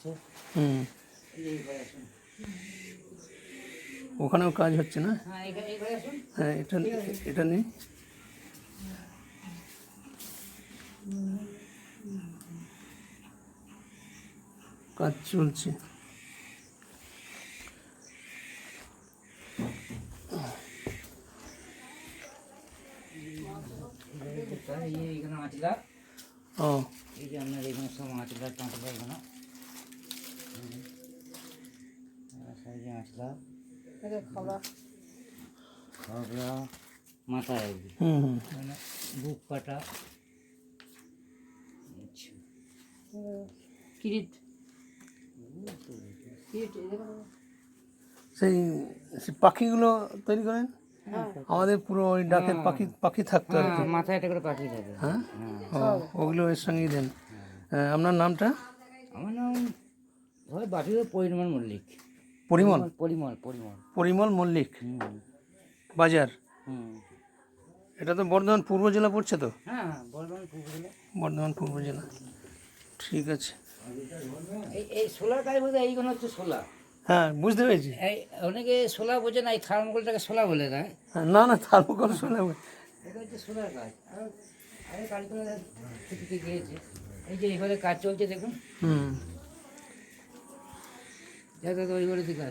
হচ্ছে। হুম, এই যে এই ঘরে আসুন। ওখানেও কাজ হচ্ছে না? হ্যাঁ এই ঘরে আসুন। হ্যাঁ, এটা নেই। কাজ চলছে। এই যে এইখানে মাছলা, ও, এই যে আপনার এইখানে সব মাছলা টাঁচলা এখানে সাইজে মাছলা খাবলা মাথায় আর কি, হুম হুম, মানে বুক কাটা। আচ্ছা কিরিট কিরিট সেই সেই পাখিগুলো তৈরি করেন? আমাদের পুরো ওই ডাকের পাখি পাখি থাকতো আর কি। মাথায় একটা করে পাখি থাকে। হ্যাঁ, হ্যাঁ ও, ওগুলো এর সঙ্গেই দেন। আপনার নামটা? আমার নাম হয় বাটির পরিমল মল্লিক। পরিমল? পরিমল পরিমল। পরিমল মল্লিক হুম বাজার। হুম। এটা তো বর্ধমান পূর্ব জেলা পড়ছে তো? হ্যাঁ বর্ধমান পূর্ব জেলা। বর্ধমান পূর্ব জেলা, ঠিক আছে। এই সোলার কাজ বলতে এইগুলো হচ্ছে সোলা। হ্যাঁ, বুঝতে পেরেছি। এই অনেকে সোলা বোঝে না, এই থার্মোকলটাকে সোলা বলে দেয়। হ্যাঁ, না না, থার্মোকল শুনে। এটা হচ্ছে সোলার কাজ। আর আগে কাজগুলো ছুটিতে গিয়েছে। এই যে এইভাবে কাজ চলছে দেখুন, হুম। যাতে ওই ঘরে থেকে আসে।